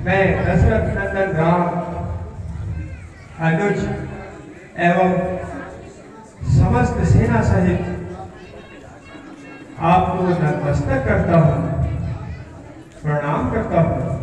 मैं दशरथ नंदन राम अनुज एवं समस्त सेना सहित आपको नतमस्तक करता हूँ, प्रणाम करता हूँ।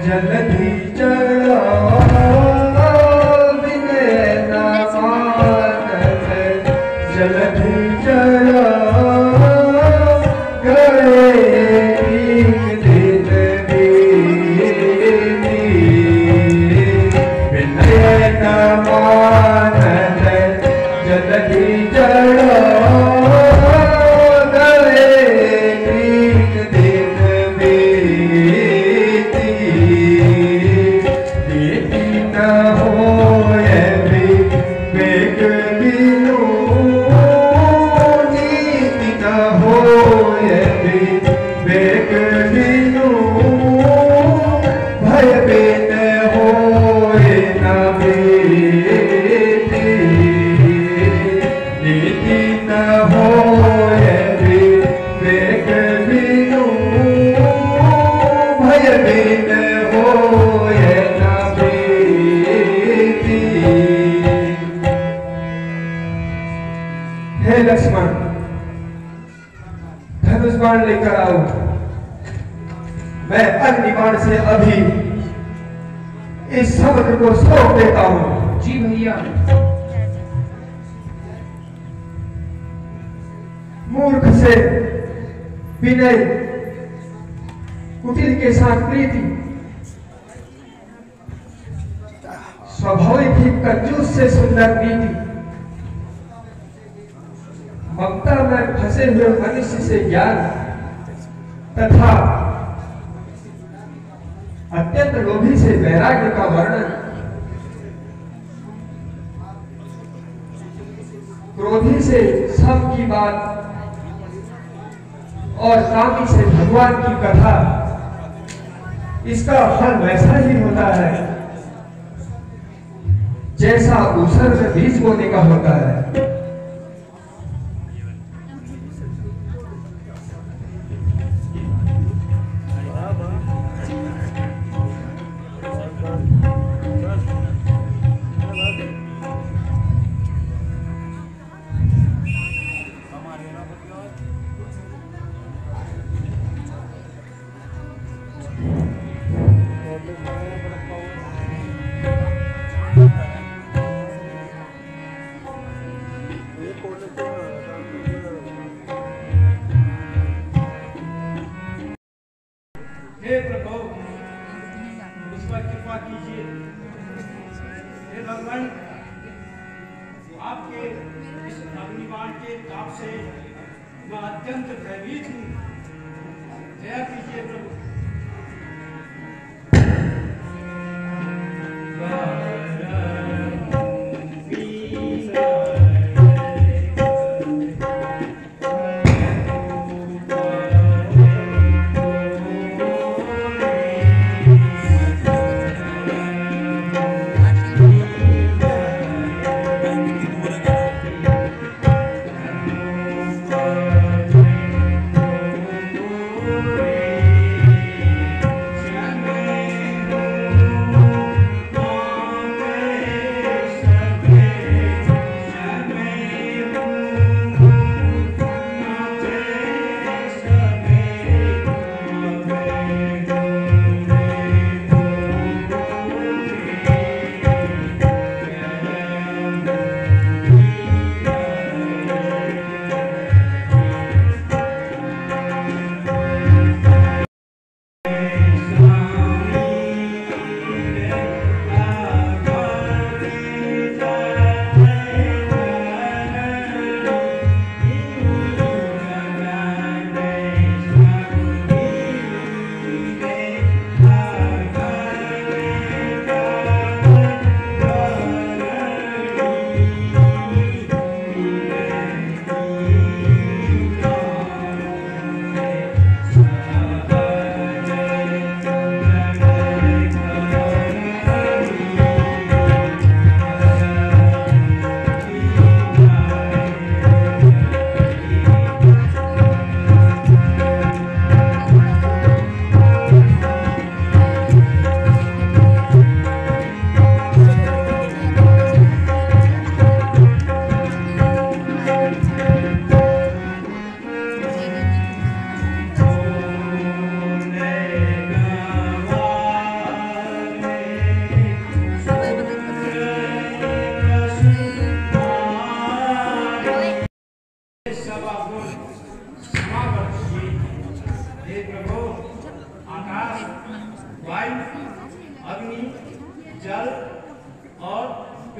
जलधि चढ़ाओ विनय न मानत, जलधि चढ़ाओ गए एक दिन बीती, विनय न मानत जलधि चढ़ाओ लक्ष्मण, धनुष बाण लेकर आओ। मैं अग्निबाण से अभी इस समुद्र को सोख देता हूं। जी भैया। मूर्ख से विनय, कुटिल के साथ प्रीति, स्वाभाविक ही कंजूस से सुंदर नीति, ममता में फंसे हुए मनुष्य से ज्ञान तथा अत्यंत लोभी से वैराग्य का वर्णन, क्रोधी से सम की बात और कामी से भगवान की कथा, इसका फल वैसा ही होता है जैसा ऊसर में बीज बोने का होता है। हे प्रभु, मुझ पर कृपा कीजिए। हे भगवान, आपके इस अग्निबाण के ताप से मैं अत्यंत भयभीत हूँ। दया कीजिए प्रभु।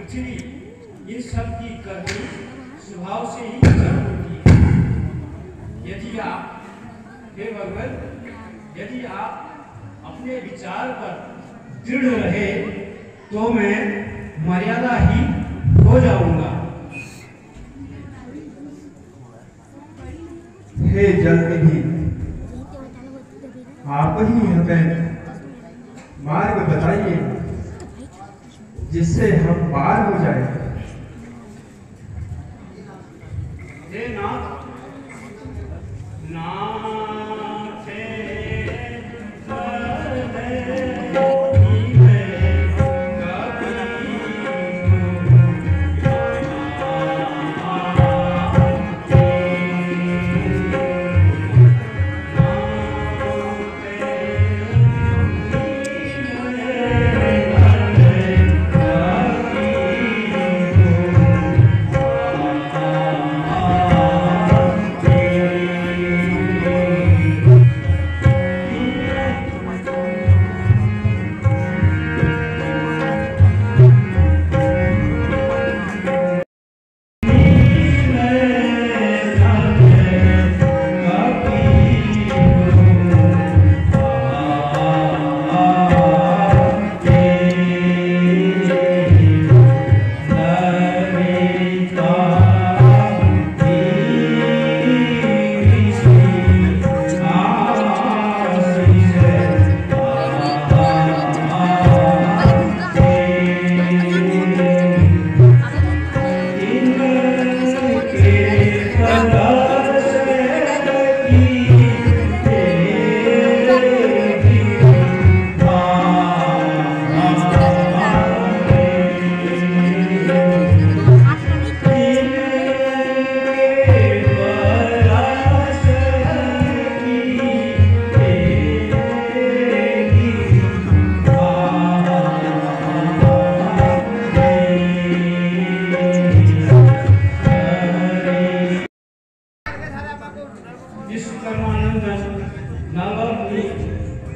पृथ्वी, इन सब की करनी स्वभाव से ही जन्म होती है। यदि आप हे भगवान, यदि आप अपने विचार पर दृढ़ रहे तो मैं मर्यादा ही हो जाऊंगा। हे जलनिधि, आप ही हमें मार्ग बताइए जिससे हम पार हो जाए। हे नाथ, नाथे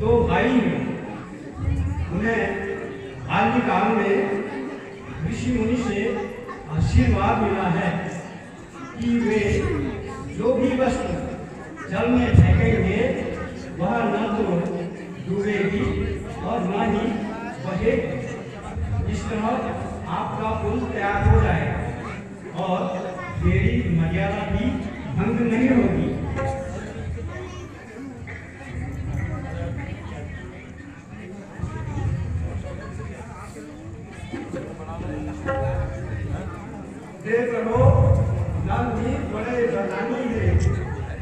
दो भाई हैं, उन्हें बाल्यकाल में ऋषि मुनि से आशीर्वाद मिला है कि वे जो भी वस्तु जल में फेंकेंगे वह न तो डूबेगी और न ही बहेगी। इस तरह आपका पुल तैयार हो जाएगा और मेरी मर्यादा भी भंग नहीं होगी। हे प्रभु, नल जी बड़े बरदानी हैं,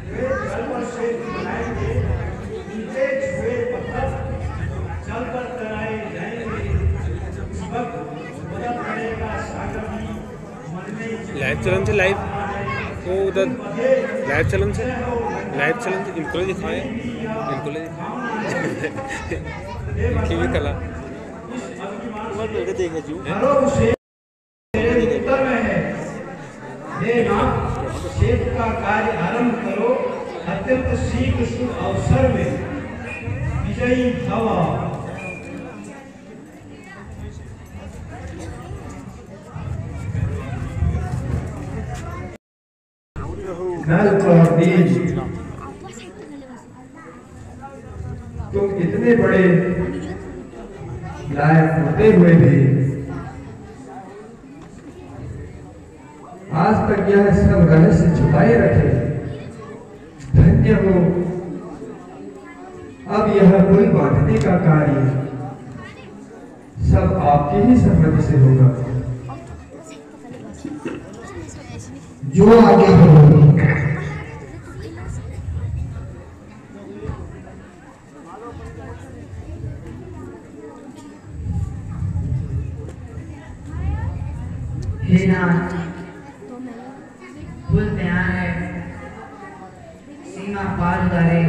वे जल पर से बनाएंगे, उनके छुए पत्थर जल पर तैराए जाएंगे। उस वक्त बड़ा पड़ेगा सागर भी मन में। लाइव चलन से लाइव तो उधर लाइव चलन से इनको दिखाएं, इनको दिखाएं भी कला देखे जो उत्तर में है। हे नाथ, क्षेत्र का कार्य आरंभ करो, अत्यंत शीघ्र शुभ अवसर में विजयी भव। नल और नील, तुम इतने बड़े लायक होते हुए भी आज तक यह सब रहस्य छुपाए रखे। धन्य हो, अब यह पुल बांधने का कार्य सब आपकी ही सहमति से होगा। जो आगे बढ़ोगे हे नाथ, पुल तैयार है, सीमा पार उतारे।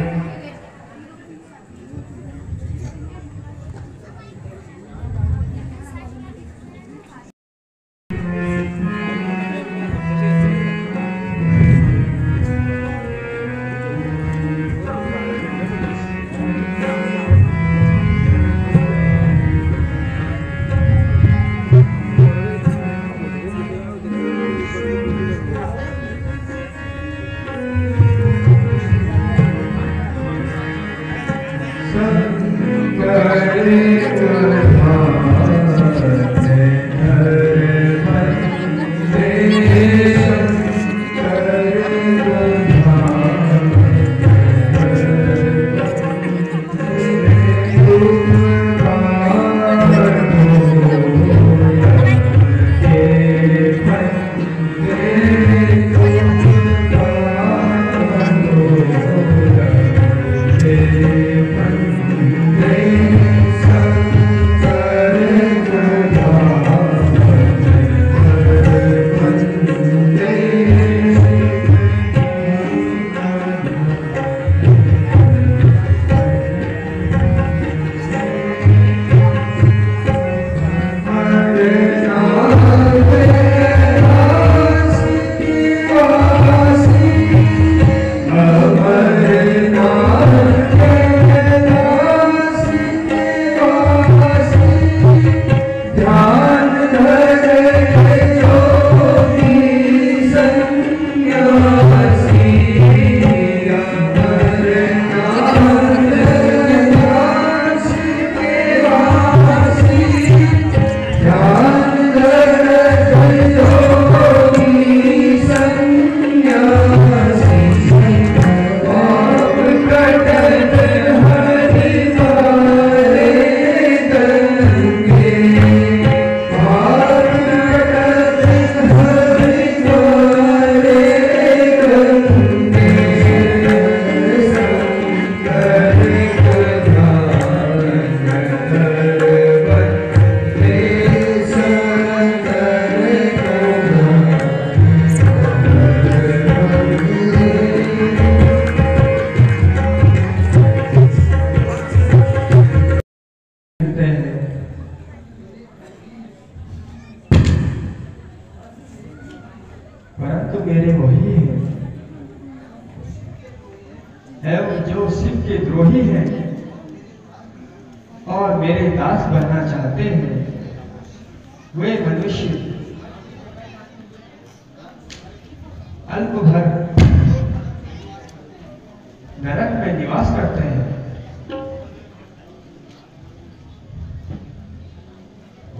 परंतु मेरे वही है वो जो शिव के द्रोही हैं और मेरे दास बनना चाहते हैं। वे मनुष्य अल्प भर नरक में निवास करते हैं।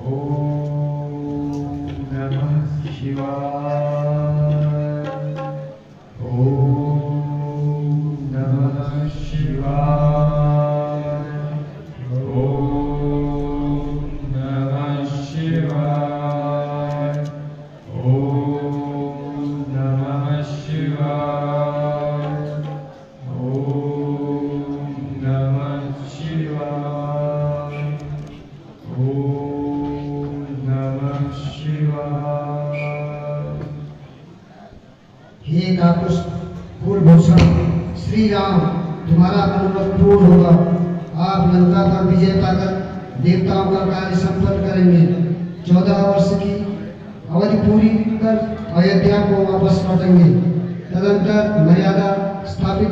ओम नमः शिवाय। हे काकुश कुलभूषण श्री राम, तुम्हारा मनोरथ पूर्ण होगा। आप लंका पर विजय पाकर देवताओं का कार्य संपन्न करेंगे। 14 वर्ष की अवधि पूरी कर अयोध्या को वापस लौटेंगे। तदंतर मर्यादा स्थापित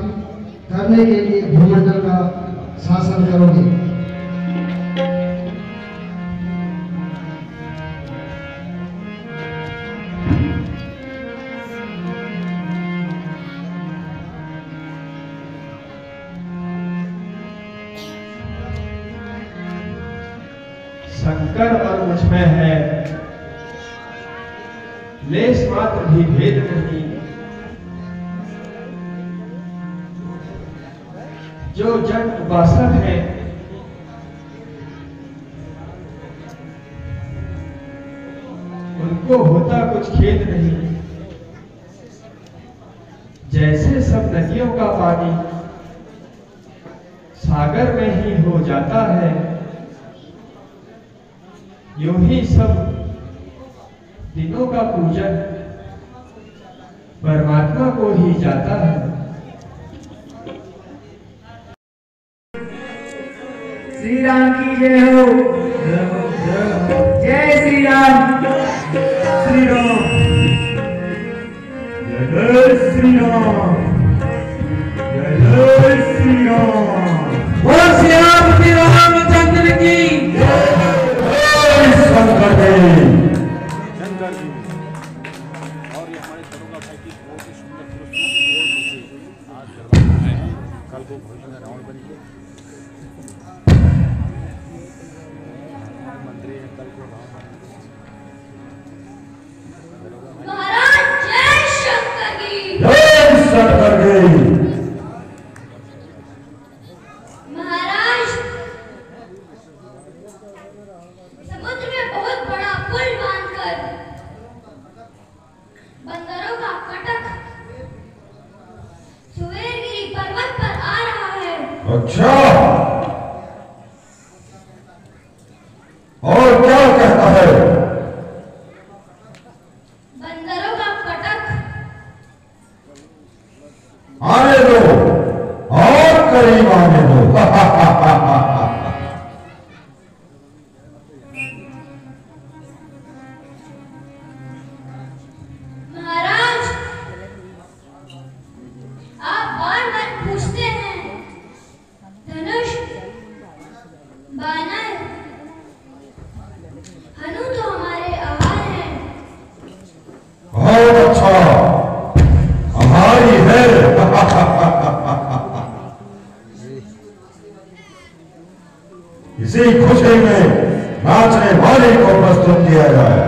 करने के लिए भूमंडल का शासन करोगे। शंकर और मुझमें है लेश मात्र भी भेद नहीं। जो जन उपासक है उनको होता कुछ खेद नहीं। जैसे सब नदियों का पानी सागर में ही हो जाता है, यूं ही सब दिनों का पूजन परमात्मा को ही जाता है। श्री राम की जय हो। जय श्री राम। श्री राम, जय श्री राम, जय श्री राम। बोल श्री रामचंद्र की शंकर जी। और ये हमारे दरोगा भाई की बहुत ही सुंदर पुरस्कार आज करवाना है। कल को भविष्य में रावण बनेंगे, मंत्री है, कल को रावण महाराज जय शंकर की। जय शंकर जी। महाराज समुद्र में बहुत बड़ा पुल बांधकर बंदरों का कटक सुवेरगिरी पर्वत पर आ रहा है। अच्छा, और क्या कहता है? बंदरों का कटक आने दो और करीब आने दो। महाराज आप बार बार पूछते हैं धनुष बानर हनु तो हमारे आहार हैं। बहुत अच्छा, हमारी है। इसी खुशी में नाचने वाले को प्रस्तुत किया जाए।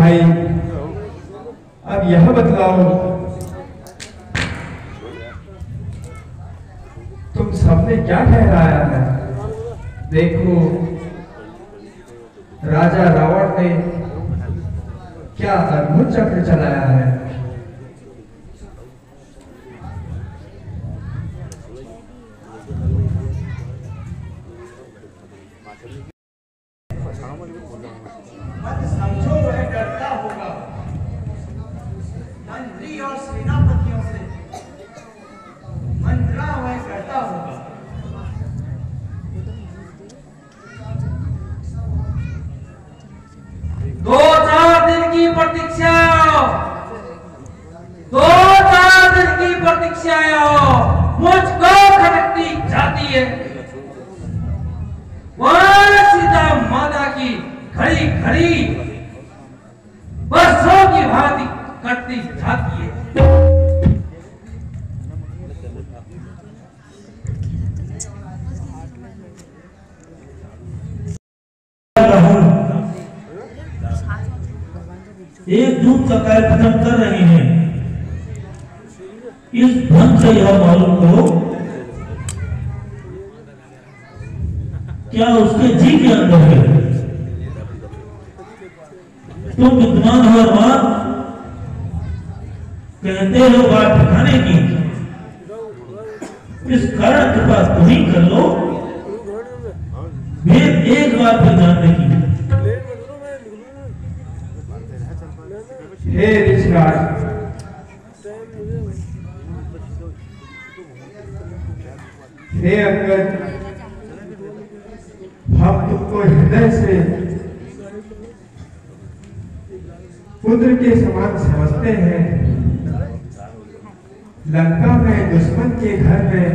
भाई अब यह बतलाओ, तुम सबने क्या ठहराया है? देखो राजा रावण ने क्या अद्भुत चक्र चलाया है। मत समझो वह डरता होगा मंत्री और सेनापतियों से, मंत्रा वह करता होगा। दो चार दिन की प्रतीक्षा, दो चार दिन की प्रतीक्षा मुझको खटकती जाती है। वह सीता माता की घड़ी घड़ी बरसों की भांति कटती जाती है। एक दूत का कार्य खत्म कर रहे हैं। इस ढंग से यह मालूम करो क्या उसके जी के अंदर है। तुम विद्वान हो और कहते हो बात ठिकाने की, इस कारण कृपा तुम ही कर लो, भेद एक बार फिर जानने की। हे ऋषिराज, हे अंगद, हम तुमको हृदय से पुत्र के समान समझते हैं। लंका में दुश्मन के घर में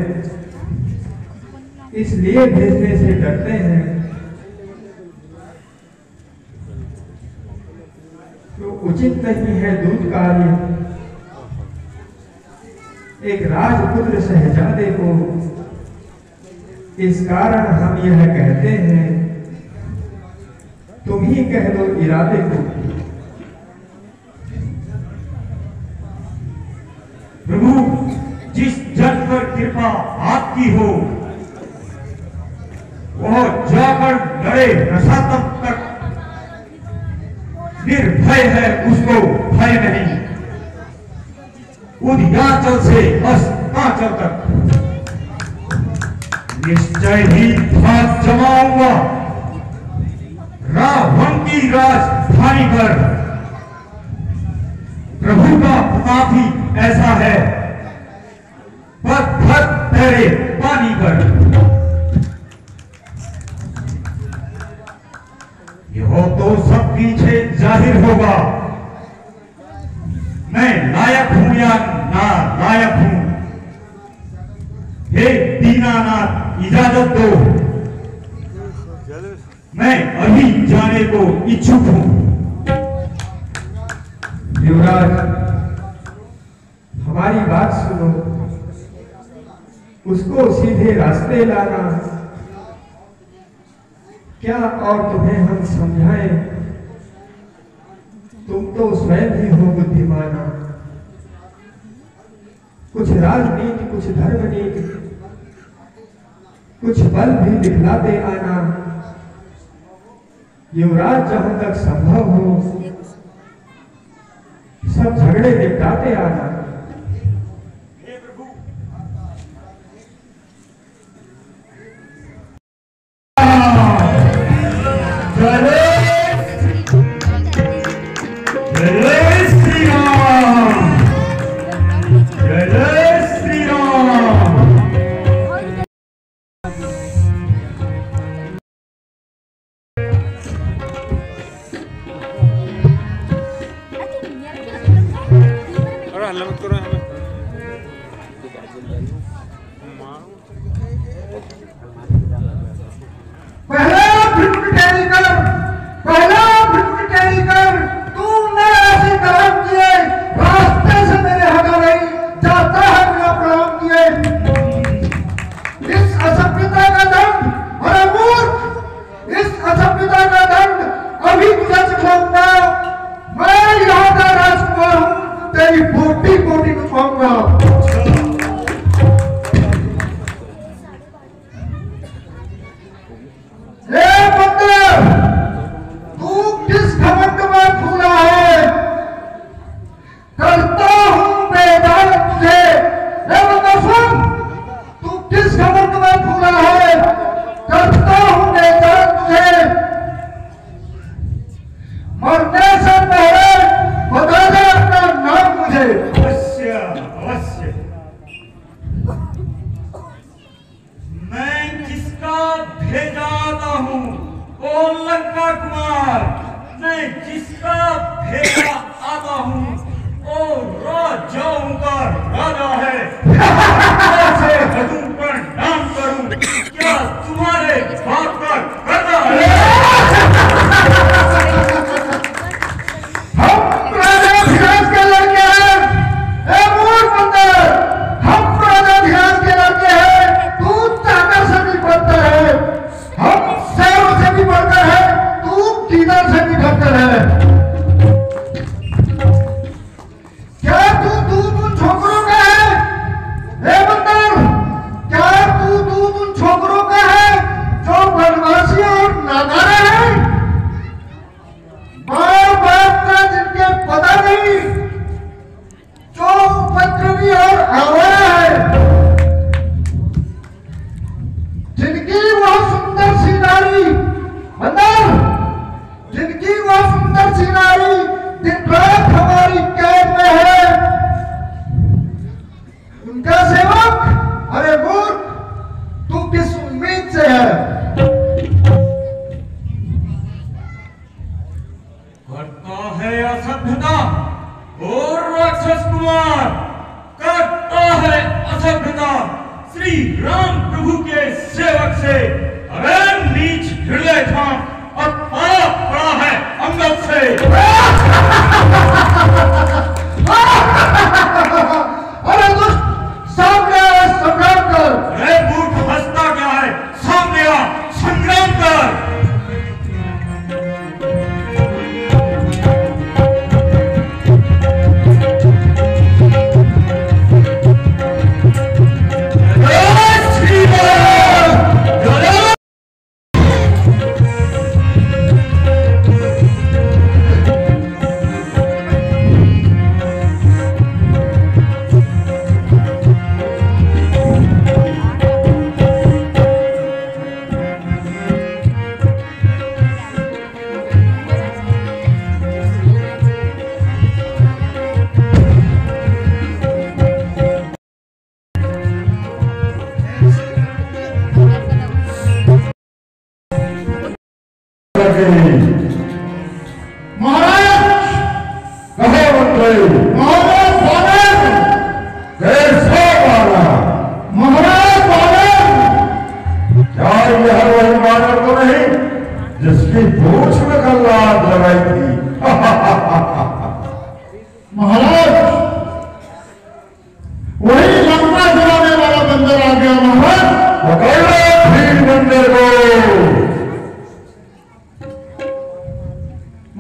इसलिए भेजने से डरते हैं तो उचित नहीं है दूत कार्य। एक राजपुत्र शहजादे को, इस कारण हम यह कहते हैं, तुम ही कह दो इरादे को। प्रभु, जिस जन पर कृपा आपकी हो वह जाकर लड़े रसातम तक। निर्भय है उसको भय नहीं, उदयाचल से अस्ताचल तक। निश्चय ही हाथ जमाऊंगा रावण की राजधानी पर। प्रभु का प्रताप ही ऐसा है, पत्थर तैरे पानी पर। यह तो सब पीछे जाहिर होगा, मैं लायक हूं या ना लायक हूं। हे दीनानाथ, इजाजत दो, मैं अभी जाने को इच्छुक हूं। युवराज, हमारी बात सुनो, उसको सीधे रास्ते लाना। क्या और तुम्हें हम समझाएं? तुम तो स्वयं ही हो बुद्धिमाना। कुछ राजनीति, कुछ धर्मनीति, कुछ बल भी दिखलाते आना। युवराज, जहां तक संभव हो सब झगड़े निपटाते आना। हल्ला मत करो हमें। पहला भ्रमण टैली कर, पहला भ्रमण टैली कर। तूने ऐसे कर्म किए, रास्ते से मेरे हटा नहीं जाता है बिना प्रणाम किए। इस असभ्यता का दंड, अरे मूर्ख, इस असभ्यता का दंड अभी तुझे सिखाऊंगा। मैं हूँ ओ लंका कुमार, मैं जिसका भेजा आता हूँ ओ राजाओं का राजा है। कैसे हदूं पर नाम करूं, क्या तुम्हारे बाप का करना है? हम राजाधिराज के लड़के हैं, ए मूर्ख बंदर, हम राजाधिराज के लड़के हैं, तू चाकर से भी बढ़कर है, हम शेरों से भी बढ़कर है, तू कीदर से भी बढ़कर है। क्या तू छोकरों का है? ए बंदर, क्या तू छोकरों का है जो बनवासी और नादारा है? बाप का जिनके पता नहीं, जो उपद्रवी और आवारा है, जिनकी वह सुंदर सी नारी बंदर, जिनकी वह सुंदर सी नारी दिन रात हमारी कैद में है, उनका सेवक, अरे मूर्ख, तू किस उम्मीद से है? करता है असभ्यता और राक्षस कुमार, करता है असभ्यता श्री राम प्रभु के सेवक से। अरे नीच हृदय था और पाया पड़ा है अंगद से। अरे दुष्ट, सामने आ, संग्राम कर। अरे मूर्ख, हंसता क्या है? सामने आ, संग्राम कर। जिसकी पूछ में कल्लाद लगाई थी। महाराज, वही लंका गिराने वाला बंदर आ गया महाराज। पकड़ो भीड़ बंदर को।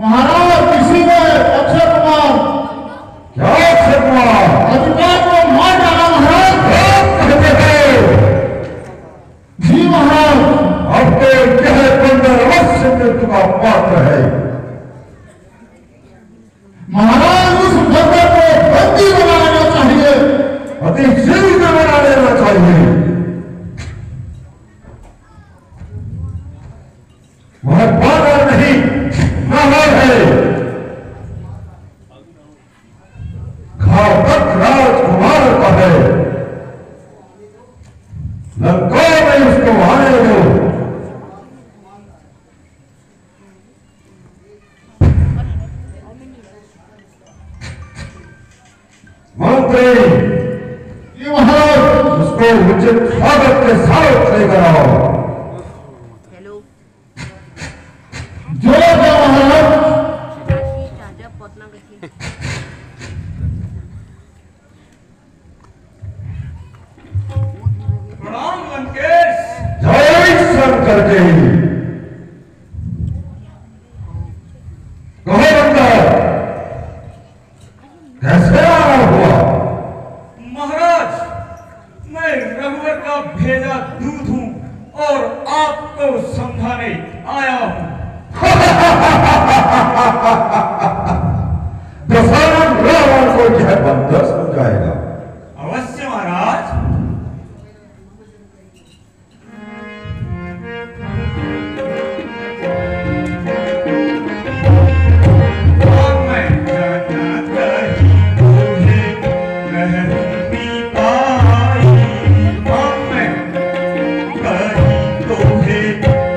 महाराज, किसी ने अक्षय कुमार, क्या अक्षय कुमार? अधिकार को मार डाला महाराज। जी महाराज। अब तो यह बंदर अवश्य मृत्यु का पात्र है। महाराज, उस बंदर को बंदी बना लेना चाहिए। अति शीघ्र बना लेना चाहिए। वह बानर नहीं, नाहर है, घातक राजकुमार का है। लंका में उसको आने दो। मंत्री, ये महाराज, उसको उचित स्वागत के साथ लेकर आओ। जो महाराज। प्रणाम लंकेश। जय शंकर जी। कहो बंदर, कैसे आना हुआ? महाराज, मैं रघुवर का भेजा दूत हूँ और आपको समझाने आया हूँ। दशरथ रावण को यह बंदर समझाएगा। अवश्य महाराज।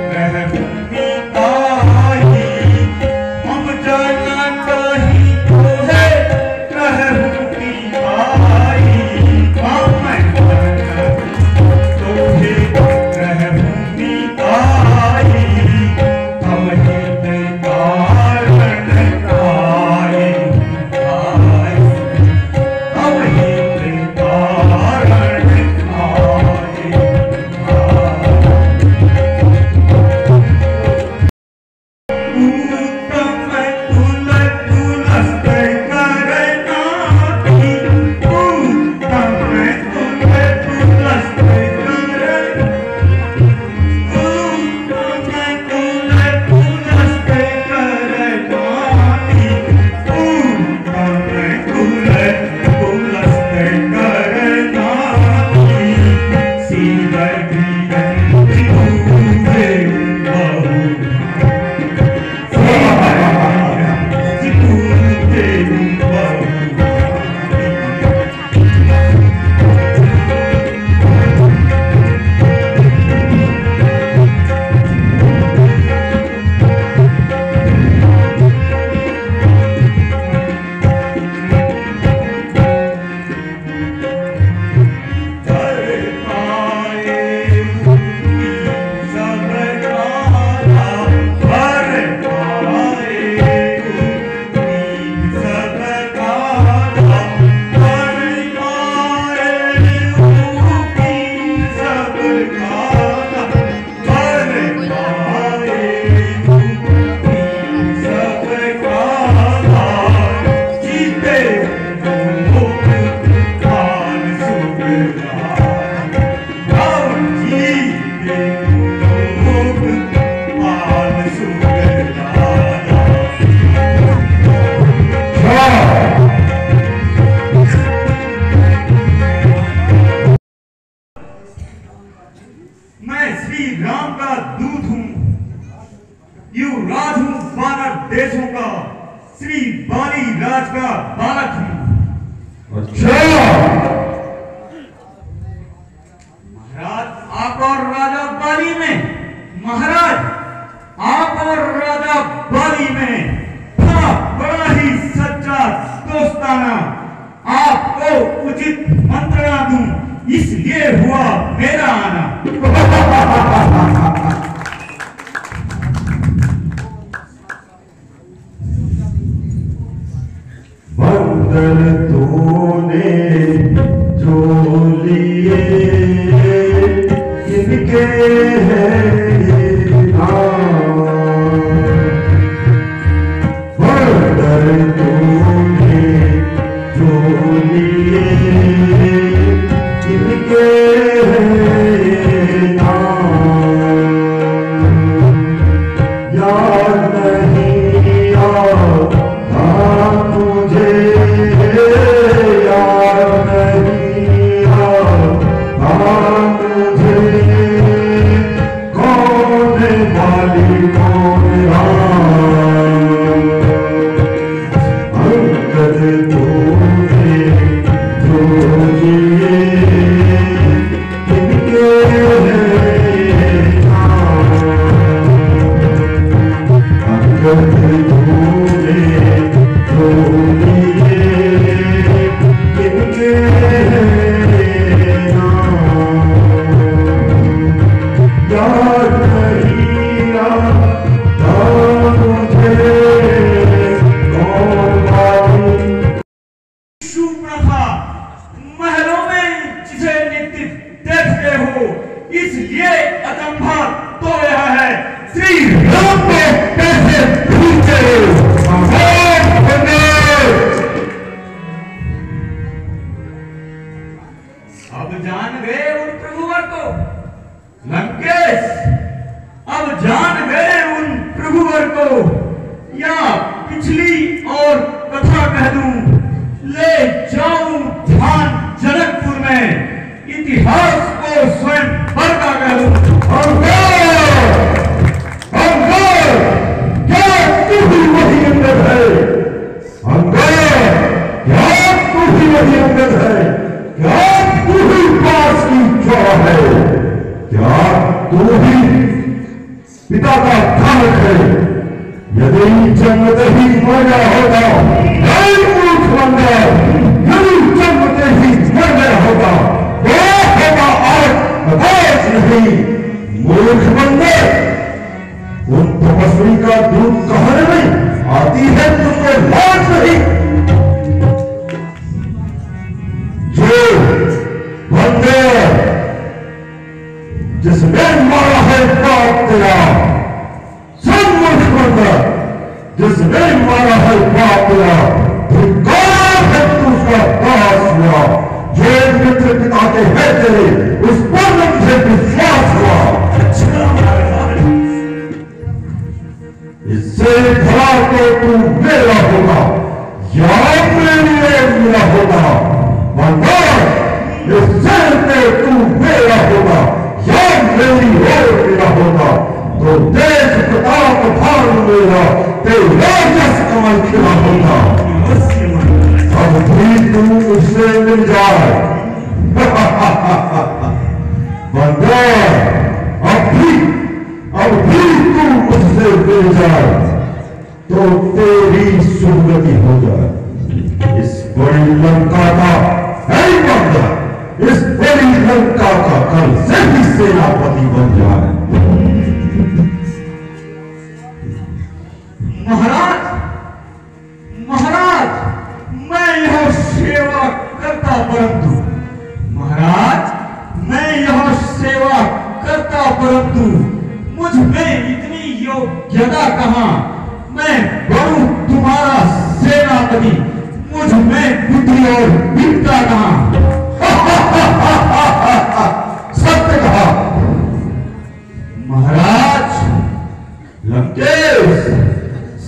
रह मैं श्री राम का दूत हूँ, युवराज हूँ वानर देशों का, श्री बाली राज का बालक हूँ। अच्छा, महाराज आप और राजा बाली में, महाराज आप और राजा बाली में था बड़ा ही सच्चा दोस्ताना। आपको उचित मंत्रणा दूं, इसलिए हुआ मेरा आना। बंदर तूने जो लिए इनके हैं ये नाम। बंदर तूने जो लिए इनके हैं ये नाम। याद नहीं आता मुझे, याद नहीं आता मुझे, कौन वाली कौन राम। अंगद तूने जो लिए इनके हैं ये नाम। अंगद तूने जो लिए इनके हैं ये नाम। याद नहीं आता मुझे, कौन वाली। सुप्रथा महलों में जिसे नित्य देखते हो, इसलिए अचंभा तो यह है श्री राम को कैसे भूलते हो। अब जान गए उन प्रभुवर को लंकेश, अब जान गए उन प्रभुवर को, या पिछली और कथा कह दूं, ले जाऊं ध्यान जनकपुर में, इतिहास को स्वयं भर का कह दूं। क्या तू ही वही अंगद है? अंगद, क्या तू ही वही अंगद है? क्या तू ही पास की ज्वाला है? क्या तू ही पिता का धारक है? यदि जन्मते ही मर गया होता, नहीं मूर्ख बंदर, यदि जन्मते ही मर गया होता, तो होगा आज नहीं मूर्ख बंदर। उन तपस्वी का दूध कहने में आती है तुमको लाज नहीं? जो बंदर जिसने मारा है बाप तेरा, सब मूर्ख बंदर जिसने मारा है बाप तेरा, धिक्कार है तू उसका दास हुआ। जो मित्र पिता के है तेरे, उस पर मुझे विश्वास हुआ। इससे भला तो तू मेरा होगा या मेरा होगा। बंदर, इससे तो तू मेरा होगा या मेरी और मेरा होगा। तो देश प्रताप भार मेरा, तेरा यश कमल खिला होगा। अब भी तू उससे मिल जाए। बंदर, अब भी तू मुझसे मिल जाए तो तेरी सुगति हो जाए। इस बड़ी लंका का है बंदर, इस बड़ी लंका का कल से ही सेनापति बन जाए। महाराज, महाराज, मैं यह सेवा करता परंतु, महाराज मैं यह सेवा करता परंतु मुझ में इतनी योग्यता कहां। मैं बनूं तुम्हारा सेनापति, मुझ में बुद्धि और विद्या कहां। सत्य कहा महाराज। लंकेश,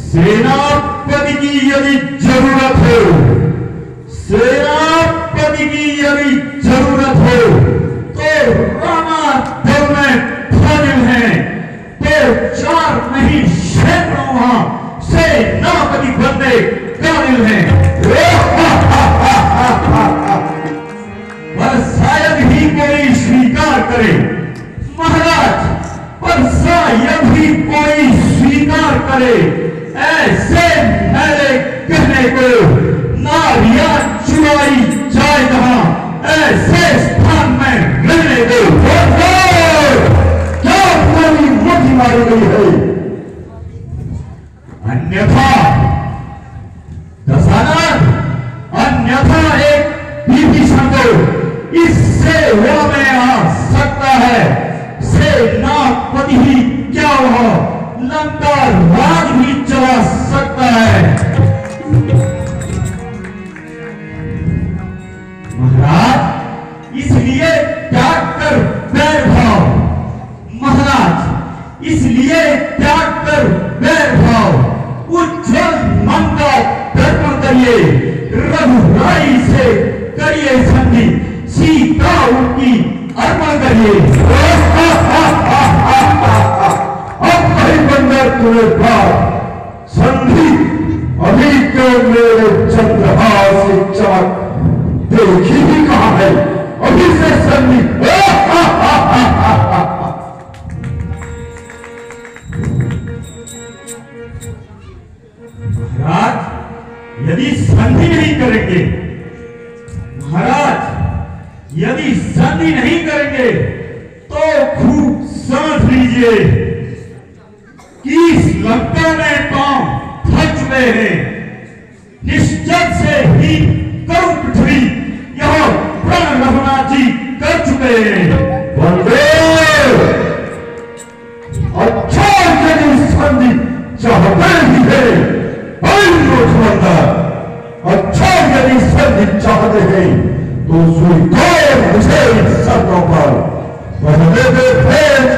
सेनापति की यदि जरूरत हो, सेनापति की यदि जरूरत हो तो रामायण में कोई स्वीकार करे ऐसे मेरे कहने को, नारियां चुराई जाए जहां ऐसे स्थान में रहने दो। क्या पूरी मुट्ठी मारी गई है? अन्यथा दशानन, अन्यथा एक विभीषण को इस सेवा में आ सकता है। सेनापति ही क्या हो, लंका राज भी चला सकता है। महाराज इसलिए त्याग कर वैरभाव, महाराज इसलिए त्याग कर वैरभाव, उज्जवल मन का दर्पण करिए, रघुराई से करिए संधि, सीता उनकी अर्पण करिए। अब भाई बंदर तुम्हें बात संधि अभी क्यों मेरे चंद्रहास से चमक देखी ही कहां है, अभी से संधि। महाराज यदि संधि नहीं करेंगे, महाराज यदि संधि नहीं करेंगे तो खूब समझ लीजिए कि इस लंका में पांव थक चुके हैं। निश्चय से ही करुण पृथ्वी यह प्राण रघुनाथ जी कर चुके हैं। बंदे अच्छा यदि संधि चाहते ही है, अच्छा यदि संधि चाहते हैं तो स्वीकार मुझे शर्तों पर, पहले भेज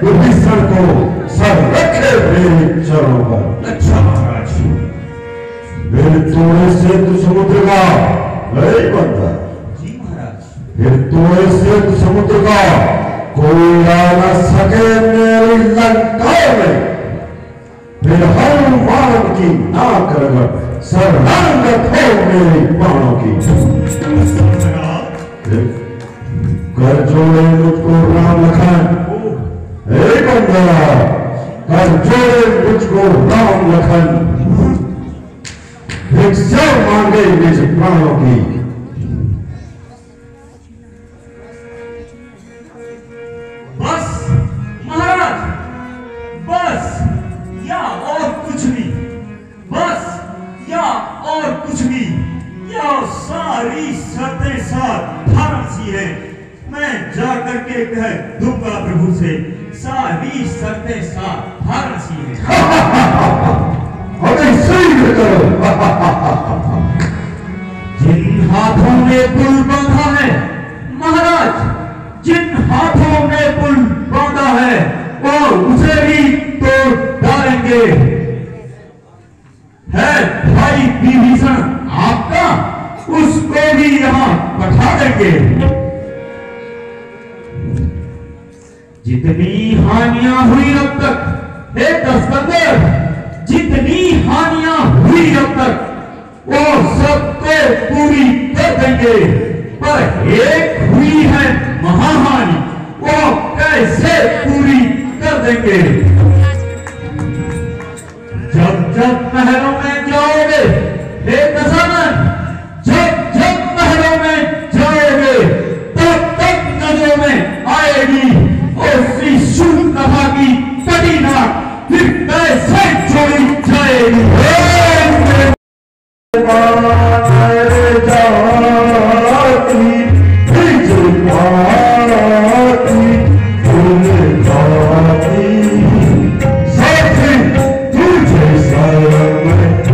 विभीषण को सर रखे मेरे चरणों पर। अच्छा महाराज, मेरे तोड़े से तू समुद्र का नहीं बनता। जी महाराज, फिर तोड़े से तू समुद्र का कोई आ न सके मेरी लंका में। फिर हनुमान की नाक रगड़ सर्वांगत हो मेरी बाणों की। कर जोड़े मुझको राम लखन, हे बंदा कर जोड़े मुझको राम लखन, भिक्षा मांगे निज प्राणों की। बस महाराज, बस या और कुछ भी, बस या और कुछ भी, या सारी शर्तें साधारण सी है। मैं जाकर के कह दूंगा प्रभु से, सारी शर्तें साधारण सी है। अरे सही करो। जिन हाथों में पुल बांधा है महाराज, जिन हाथों में पुल बांधा है वो उसे भी तोड़ डालेंगे। है भाई विभीषण आपका, उसको भी यहाँ बैठा देंगे। जितनी हानियां हुई अब तक, हे दशकंदर, जितनी हानियां हुई अब तक वो सबको पूरी कर देंगे। पर एक हुई है महाहानि, वो कैसे पूरी कर देंगे? जब जब महलों में जाओगे हे दशानन, जब जब महलों में जाओगे तब तक नजरों में आएगी श्री शूर्पणखा की कटी नाक, फिर कैसे छोड़ी जाएगी? तुझे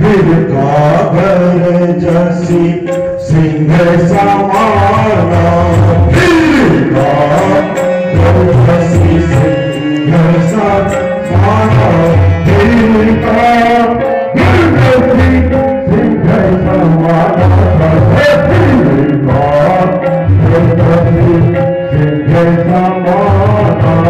फिर कागर जैसी सिंह समाना, फिर कागर जैसी सिंह समाना, फिर कागर जैसी सिंह समाना, फिर कागर जैसी सिंह समाना।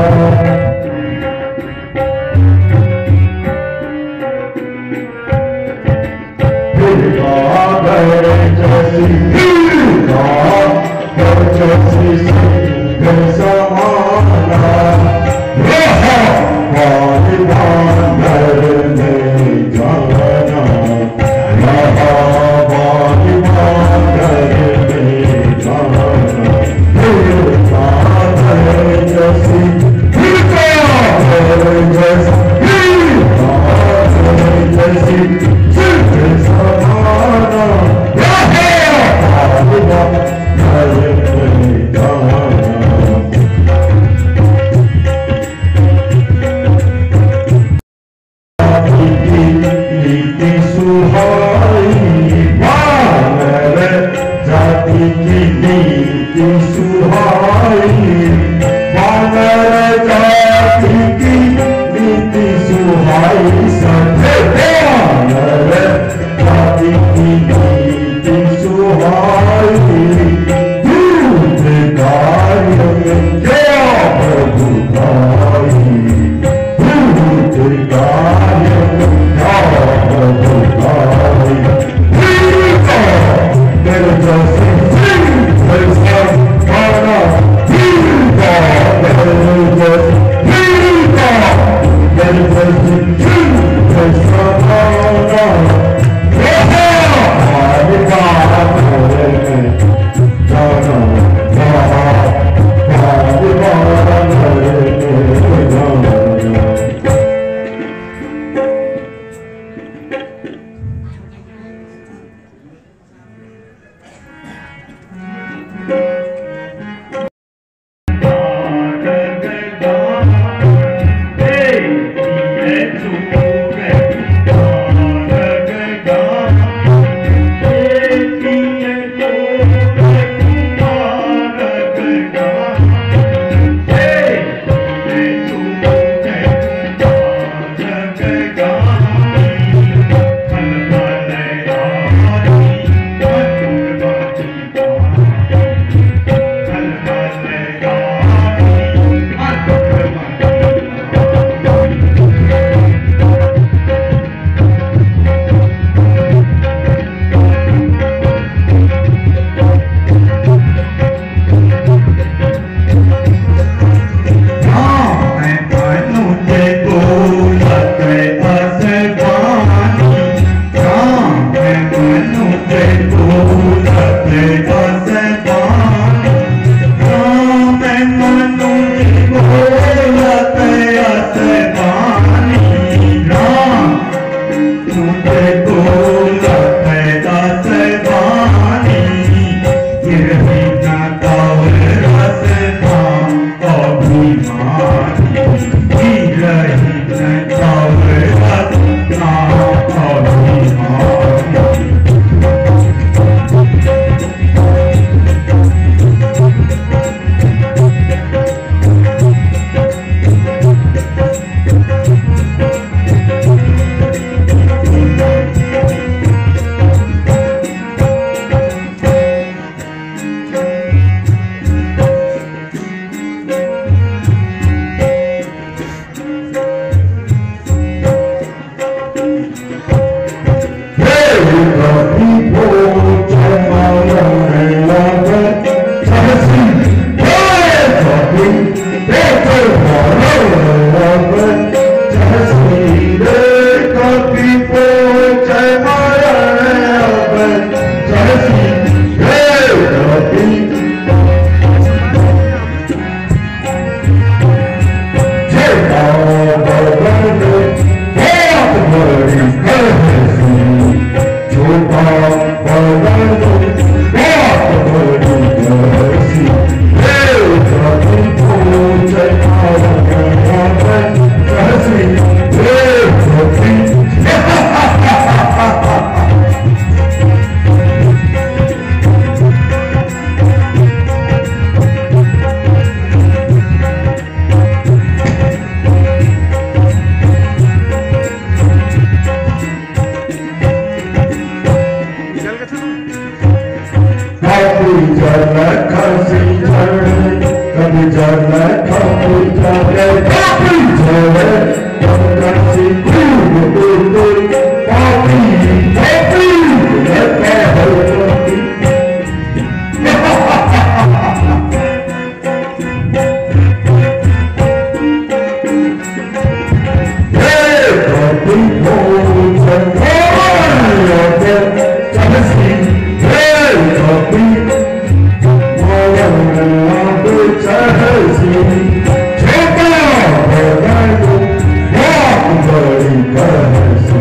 कैसी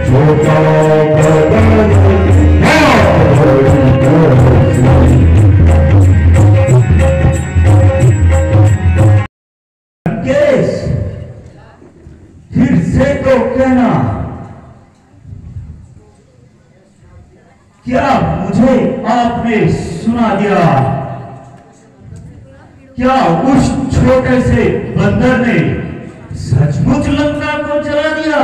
छोटा बदन बात बड़ी कैसी। केस फिर से तो कहना, क्या मुझे आपने सुना दिया? क्या उस छोटे से बंदर ने सचमुच लंका को जला दिया?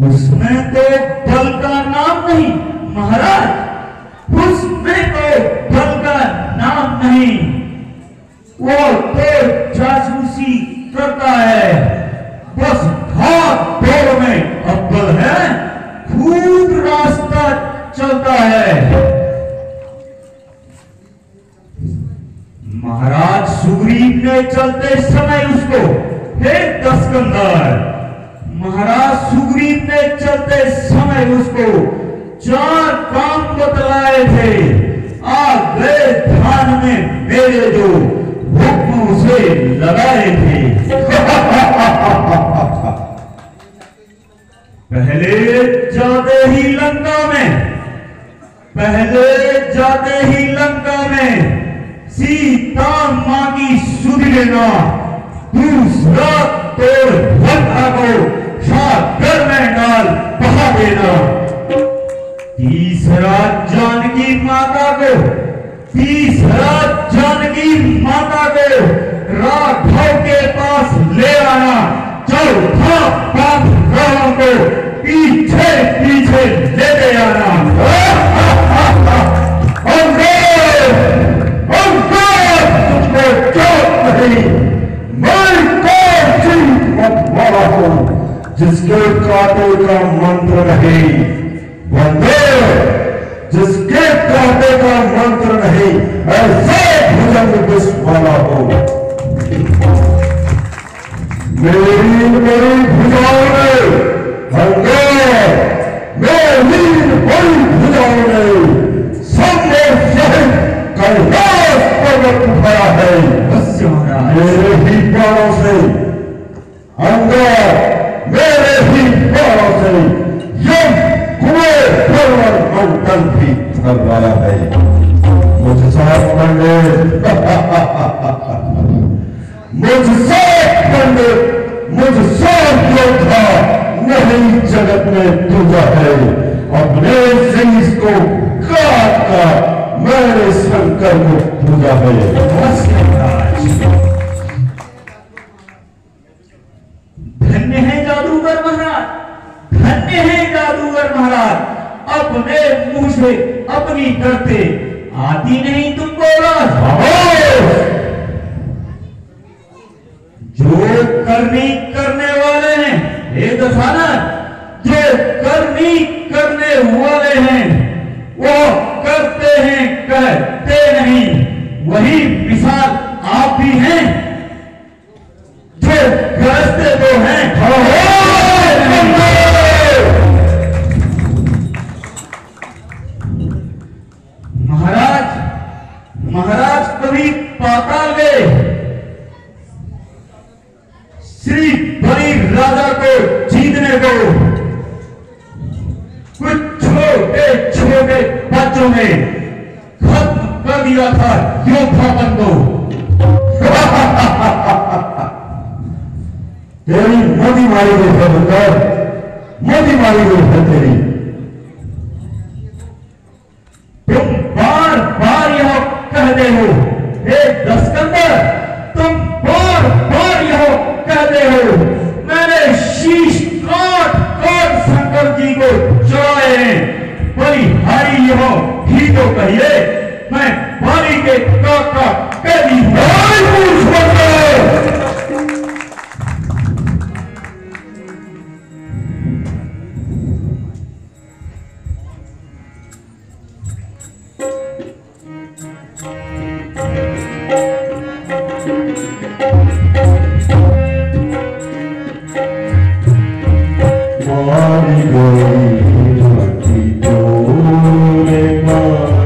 उसमें तो बल का नाम नहीं महाराज, उसमें तो बल का नाम नहीं, वो तो जासूसी करता है, बस भाग दौड़ में अव्वल है, खूब रास्ता चलता है। महाराज सुग्रीव ने चलते समय उसको, हे दस्कंदर, महाराज सुग्रीव ने चलते समय उसको 4 काम बतलाए थे, आ गए ध्यान में मेरे जो हुक्म उसे लगाए थे। पहले जाते ही लंका में, पहले जाते ही लंका में सीता मांगी सुध लेना, दूसरा तोड़ लंका को सागर में डाल बहा देना, तीसरा जानकी माता को, तीसरा जानकी माता को राघव के पास ले आना, चौथा पाप रावण को पीछे पीछे लेते आना। जिसके कांटे का मंत्र नहीं, बंदे जिसके कांटे का मंत्र नहीं, ऐसे भुजंग विस्फोला हो। मेरी बड़ी भुजाओं ने हंगे, मेरी बड़ी भुजाओं ने सबने सहित कैलाश पर्वत उठाया है। मेरे ही बाणों से अंदर, मेरे ही बाणों से यम कुएं पर्वत मंडल भी करवाया है। मुझसे पंडित मुझसे पंडित, मुझसे योद्धा नहीं जगत में दूजा है। अपने शीश को काट कर मेरे शंकर को पूजा है। धन्य है जादूगर महाराज, धन्य है जादूगर महाराज, अपने मुंह से अपनी करते आती नहीं तुमको राज। जो करनी करने वाले हैं, हे दशानन, जो करनी करने वाले हैं वो करते हैं, कहते नहीं। वही मिसाल आप भी हैं, जो करते तो हैं। महाराज, महाराज कभी पाताल गए, श्री बलि राजा को जीतने को कुछ छोटे छोटे बच्चों ने खत्म कर दिया था योद्धापन को। तेरी मोदी मारी गई है बंदर, मोदी मारी गई है तेरी। तुम बार बार यह कहते हो, हे दस्कंदर, तुम बार बार यह कहते हो, मैंने शीश काट काट शंकर जी को चढ़ाए हैं। बलिहारी यह भी तो कहिए, मैं बारी के काका कभी मारी गई धरती तोरे मान।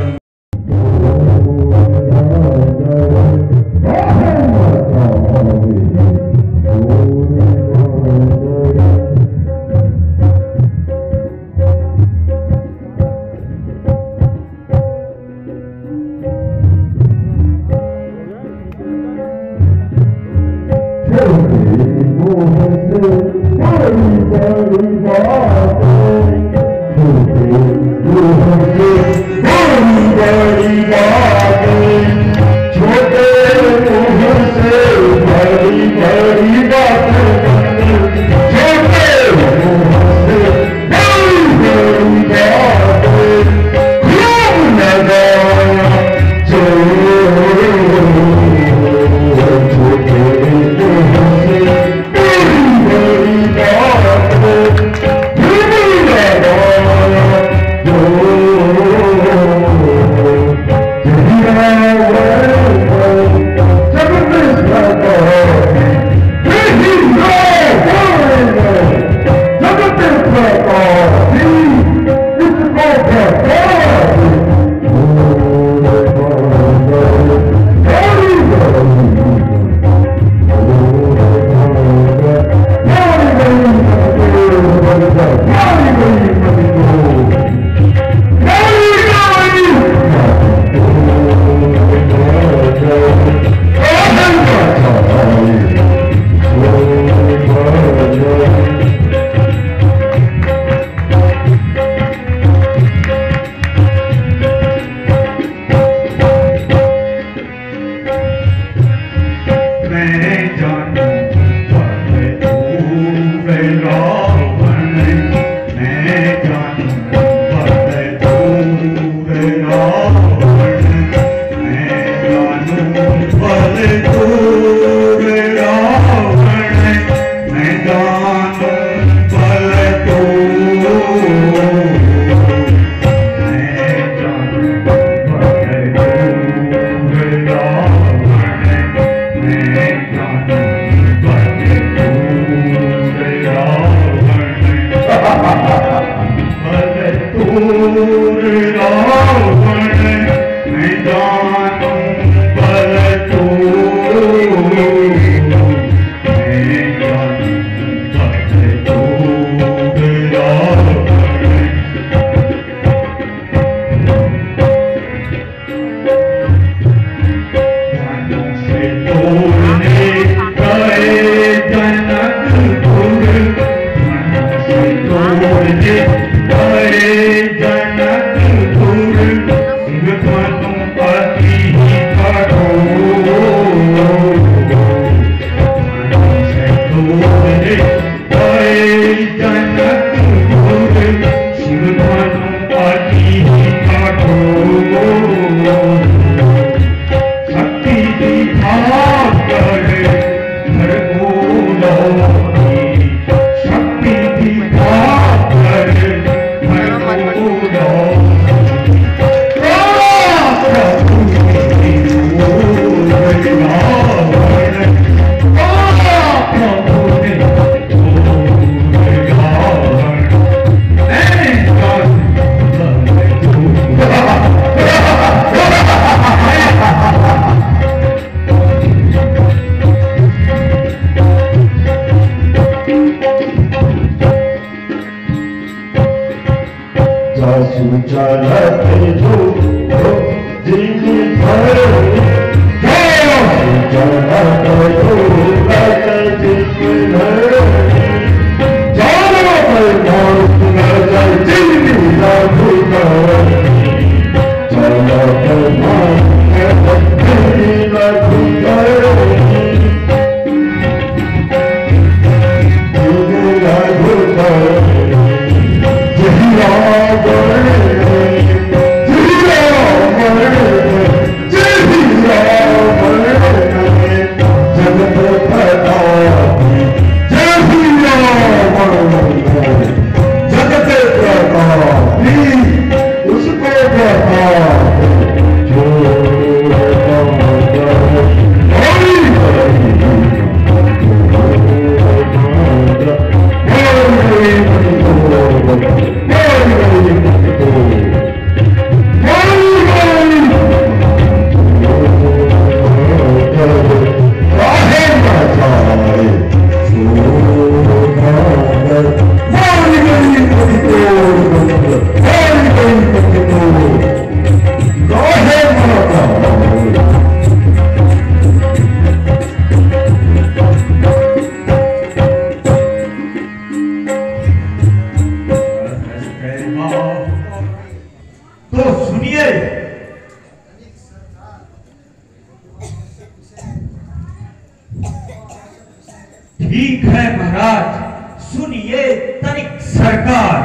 ठीक है महाराज, सुनिए तनिक सरकार,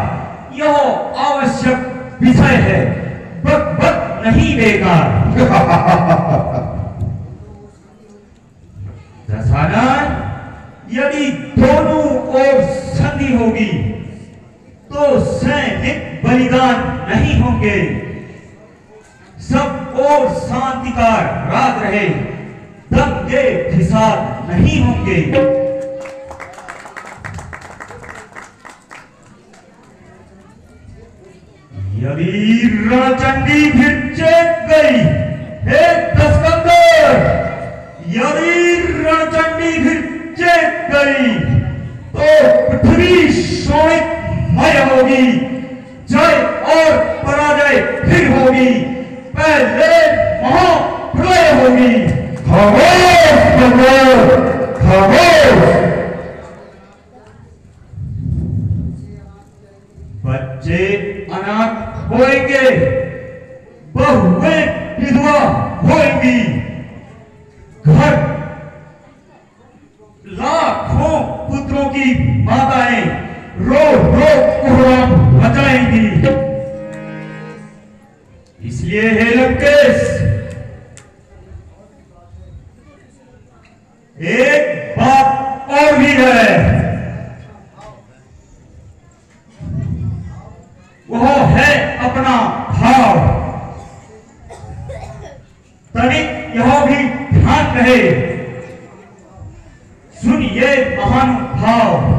यह आवश्यक विषय है, बक नहीं बेकार। दशानन, यदि दोनों ओर संधि होगी तो सैनिक बलिदान नहीं होंगे, सब ओर शांति का राज रहे, दंगे फिसाद नहीं होंगे। यदि रणचंडी फिर चेत गई, हे दशकंदर, यदि रणचंडी फिर चेत गई तो पृथ्वी शोणितमय होगी, जय और पराजय फिर होगी, पहले महाप्रलय होगी। खामोश बंदर, खामोश। बच्चे अनाथ होएंगे, बहुएं विधवा होएंगी, घर लाखों पुत्रों की माताएं रो रो कोहराम मचाएंगी। इसलिए हे लंकेश, एक बात और भी है, वह है अपना भाव। तनिक यह भी ध्यान रहे, सुनिए महानुभाव।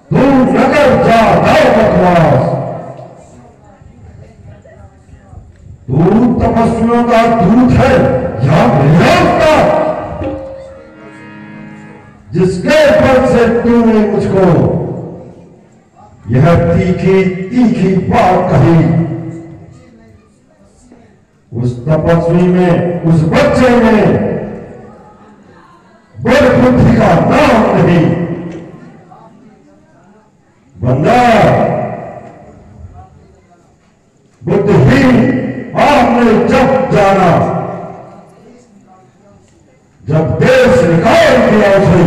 तू नगर जा बकवास, तू तपस्वियों का दूत है या विलास का? जिसके पद से तूने मुझको यह तीखी तीखी बात कही, उस तपस्वी में, उस बच्चे में बड़ बुद्धि का नाम नहीं। बंदा बुद्धिहीन आपने जब जाना, जब देश निकाल दिया उसे,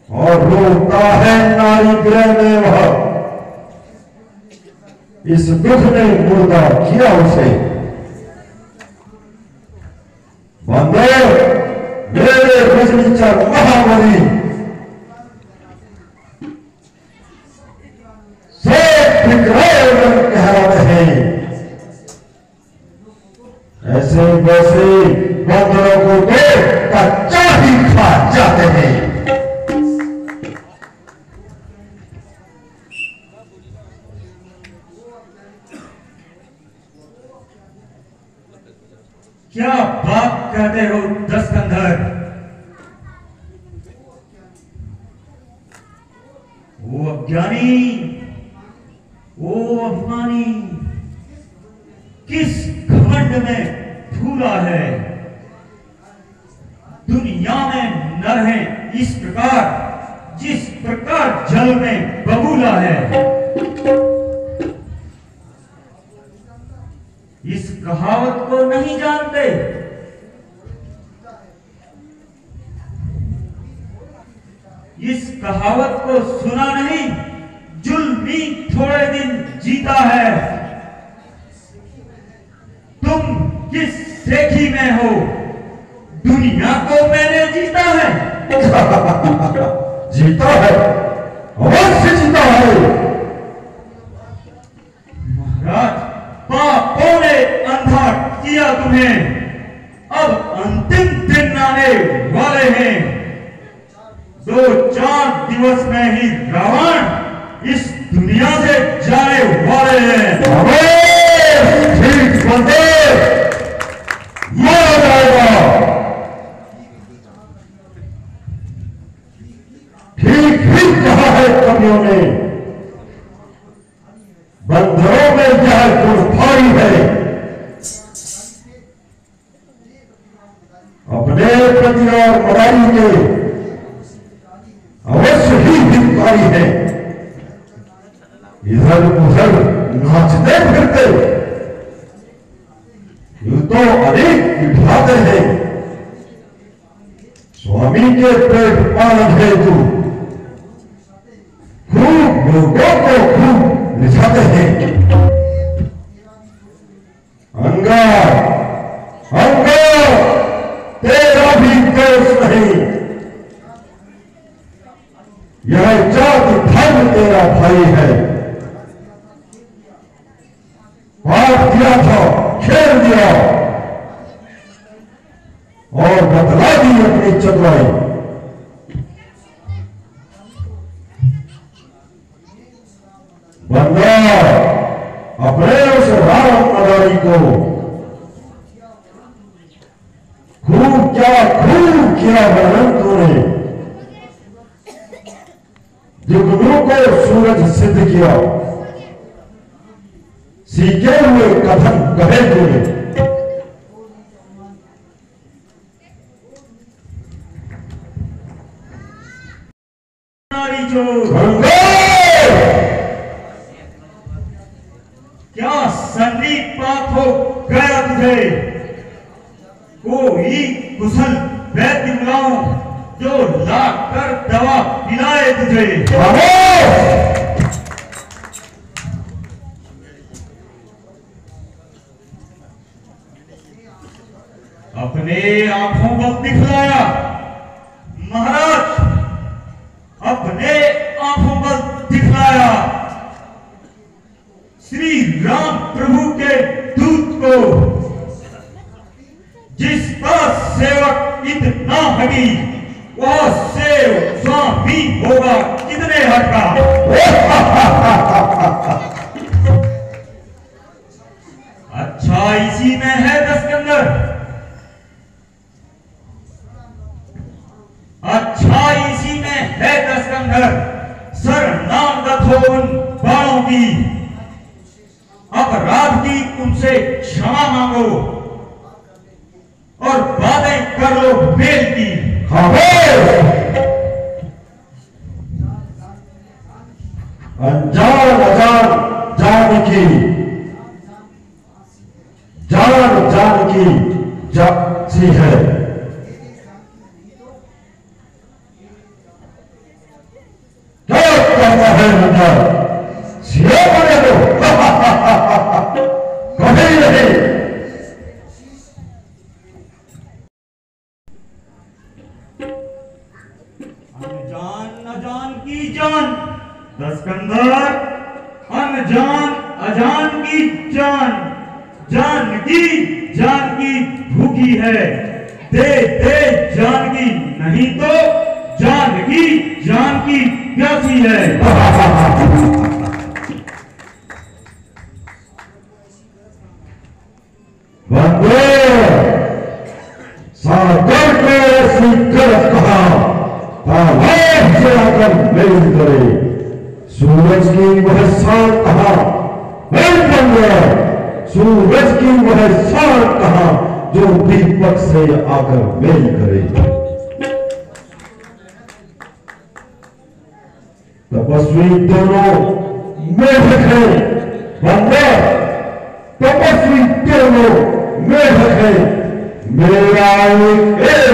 और रोता है नारी गृह में वह, इस दुख ने मुर्दा किया उसे। बंदे मेरे रजनीचर महाबली, सब विग्रह कह रहे, ऐसे वैसे बंदरों को तो कच्चा ही खा जाते हैं। क्या बात कहते हो दस्कंधर? वो अज्ञानी, वो अभिमानी किस घमंड में भूला है? दुनिया में न रहे इस प्रकार, जिस प्रकार जल में बबूला है। इस कहावत को नहीं जानते? इस कहावत को सुना नहीं? जुल्मी थोड़े दिन जीता है। तुम किस सेखी में हो? दुनिया को मैंने जीता है। जीता है, अवश्य जीता है। महाराज, पापों ने अंधा किया तुम्हें, अब अंतिम दिन आने वाले हैं। 2-4 दिवस में ही रावण इस दुनिया से जाने वाले हैं। ठीक बंदे, मारा जाएगा। ठीक ही कहा है कवियों ने, बंदरों में यह गुण भारी है, अपने प्रति और मदारी के अवश्य ही हितकारी है। इधर उधर नाचते फिरते यूं तो अनेक विभाते हैं। स्वामी के पेट पालन है तू, खूब लोगों को खूब रिझाते हैं। अंगा अंगा तेरा भी दोष नहीं, यह जाति धर्म तेरा भाई है। पाप दिया था, खेल दिया और बतला दी अपनी चतुराई। बंदा अपने उस राम मदारी को खूब किया वर्णन तूने। जुगनू को सूरज सिद्ध किया, सीखे हुए कथन कहे तूने। क्या संदीप बात हो गया तुझे? कोई कुशल वैद्य बुलाऊं जो लाकर दवा पिलाए तुझे। अपने आंखों को दिखलाया महाराज, अपने आंखों को दिखलाया श्री राम प्रभु के दूत को, जिसका सेवक इतना हटी वह सेव स्वामी होगा कितने हट का। अच्छा इसी में है दस्कंदर, अच्छा इसी में है दस्कंदर, शरणागत हो उन बाणों की, अपराध की उनसे क्षमा मांगो और बातें कर लो मेल की। अनजान अजान जान की, जान जान की जाती है। क्या कहता है मतलब सिया बने दो कभी नहीं। अनजान अजान की जान दस्कंदर, अनजान अजान की जान, जान की भूखी है, दे दे जान की, नहीं तो जान की प्यासी है। बंदे सागर को सीकर कहा तालाब से आकर मेल करे, सूरज की वह शान कहा मेल बन गया, सूरज की वह शान कहा जो दीपक से आकर मेल करे। तपस्वी दोनों मेढक है बंदे, तपस्वी दोनों मेढक है, मेरा एक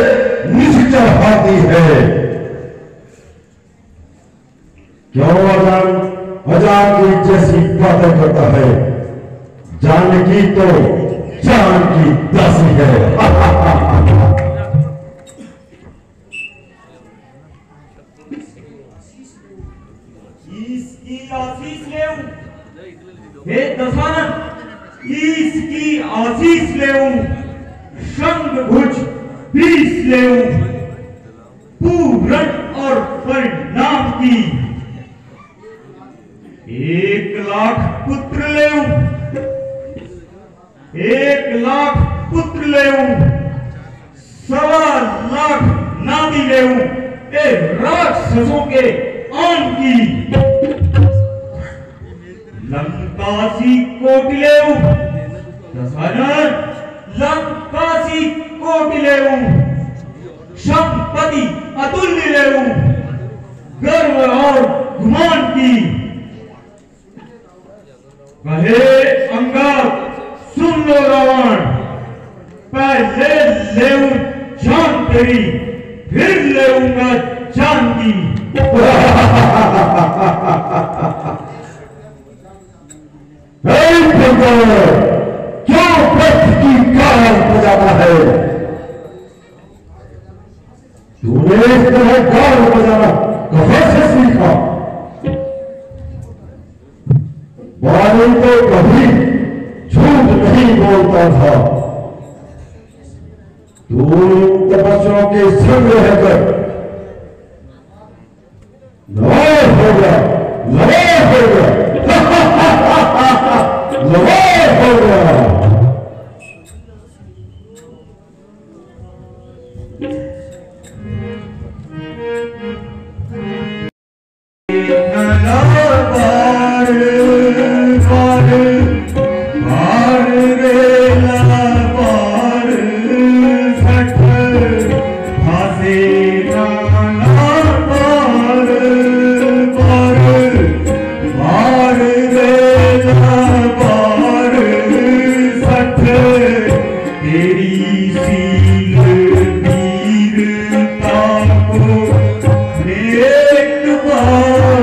निश्चय हाथी है। क्यों अजान की जैसी बातें करता है, जानकी तो जान की दासी है। इसकी आशीष ले हे दशानन, इसकी आशीष ले शंख भुज 20 ले पूरण और परिणाम की, 1,00,000 पुत्र ले 1,00,000 पुत्र ले 1,25,00,000 नाती ले राक्षसों के आन की, लंकासी कोटि ले दशानन, लंकासी कोटि ले संपत्ति अतुल्य ले गर्व और गुमान की। कहे अंगद सुन लो रावण, पहले ले जान तेरी, फिर लेऊंगा जान की। क्यों पथ की कार बजाता है, तूने इस तरह कार बजाना कहां से सीखा। वाली तो कभी झूठ नहीं बोलता था, तू तपस्याओं के संग रहकर लवार हो गया, लवार हो गया, लवार हो गया। भासे तेरी सील वीरता को एक बार